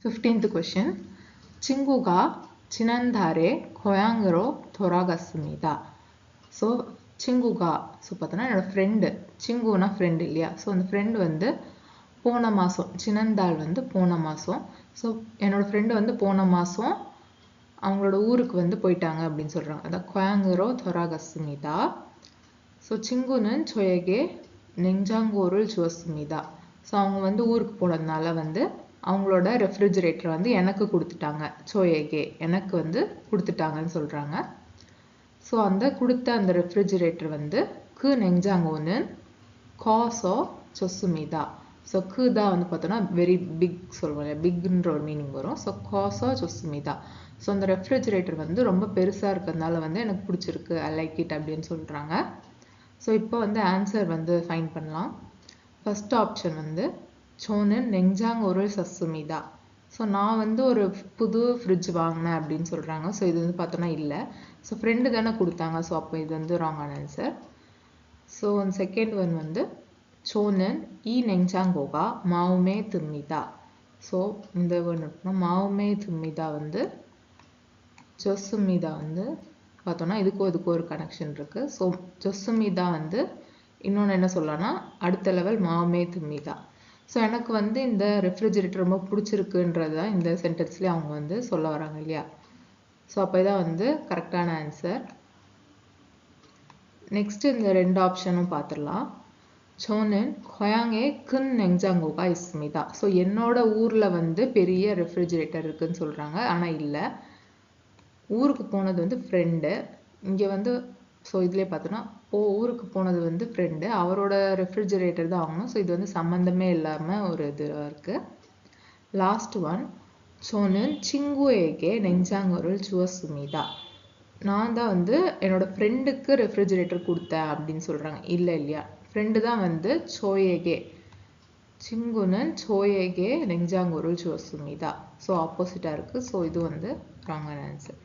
15th question. 친구가 지난달에 고향으로 돌아갔습니다. So 친구가 பார்த்தோன்னா என்னோட friend, சிங்குனா friend இல்லையா? ஸோ அந்த ஃப்ரெண்டு வந்து போன மாதம், சினந்தாள் வந்து போன மாதம். ஸோ என்னோட ஃப்ரெண்டு வந்து போன மாதம் அவங்களோட ஊருக்கு வந்து போயிட்டாங்க அப்படின்னு சொல்கிறாங்க. அதான் 고향으로 돌아갔습니다. ஸோ 친구는 저에게 냉장고를 주었습니다. ஸோ அவங்க வந்து ஊருக்கு போனதுனால வந்து அவங்களோட ரெஃப்ரிஜரேட்டர் வந்து எனக்கு கொடுத்துட்டாங்க. 저에게 எனக்கு வந்து கொடுத்துட்டாங்கன்னு சொல்கிறாங்க. ஸோ அந்த கொடுத்த அந்த ரெஃப்ரிஜரேட்டர் வந்து 그 냉장고는 커서 좋습니다. ஸோ தான் வந்து பார்த்தோன்னா வெரி பிக் சொல்லுவோம், பிக்ன்ற ஒரு மீனிங் வரும். ஸோ 커서 좋습니다. ஸோ அந்த ரெஃப்ரிஜரேட்டர் வந்து ரொம்ப பெருசாக இருக்கிறதுனால வந்து எனக்கு பிடிச்சிருக்கு, ஐ லைக் இட் அப்படின்னு சொல்கிறாங்க. ஸோ இப்போ வந்து ஆன்சர் வந்து ஃபைண்ட் பண்ணலாம். ஃபர்ஸ்ட் ஆப்ஷன் வந்து 저는 냉장고를 샀습니다. ஸோ நான் வந்து ஒரு புது ஃப்ரிட்ஜ் வாங்கினேன் அப்படின்னு சொல்கிறாங்க. ஸோ இது வந்து பார்த்தோன்னா இல்லை. ஸோ ஃப்ரெண்டு தானே கொடுத்தாங்க. ஸோ அப்போ இது வந்து ராங்கான ஆன்சர். ஸோ செகண்ட் ஒன் வந்து 저는 이 냉장고가 마음에 듭니다. ஸோ இந்த ஒன்று 마음에 듭니다 வந்து 좋습니다 வந்து பார்த்தோன்னா இதுக்கும் ஒரு கனெக்ஷன் இருக்குது. ஸோ 좋습니다 வந்து இன்னொன்று என்ன சொல்லலாம்னா அடுத்த லெவல் 마음에 듭니다. ஸோ எனக்கு வந்து இந்த ரெஃப்ரிஜரேட்டர் ரொம்ப பிடிச்சிருக்குன்றது தான் இந்த சென்டென்ஸ்லேயே அவங்க வந்து சொல்ல வராங்க இல்லையா? ஸோ அப்போ இதான் வந்து கரெக்டான ஆன்சர். நெக்ஸ்ட் இந்த ரெண்டு ஆப்ஷனும் பார்த்துடலாம். 저는 고향에 큰 냉장고가 있습니다. ஸோ என்னோட ஊரில் வந்து பெரிய ரெஃப்ரிஜரேட்டர் இருக்குன்னு சொல்கிறாங்க. ஆனால் இல்லை, ஊருக்கு போனது வந்து ஃப்ரெண்டு. இங்கே வந்து ஸோ இதுலேயே பார்த்தோன்னா ஊருக்கு போனது வந்து ஃப்ரெண்டு, அவரோட ரெஃப்ரிஜரேட்டர் தான் வாங்கணும். ஸோ இது வந்து சம்மந்தமே இல்லாமல் ஒரு இது இருக்குது. Last one 저는 친구에게 냉장고를 주었습니다. நான் தான் வந்து என்னோட ஃப்ரெண்டுக்கு ரெஃப்ரிஜரேட்டர் கொடுத்தேன் அப்படின்னு சொல்கிறாங்க. இல்லை இல்லையா, ஃப்ரெண்டு தான் வந்து 저에게, 친구는 저에게 냉장고를 주었습니다. ஸோ ஆப்போசிட்டாக இருக்குது. ஸோ இது வந்து ராங்கான ஆன்சர்.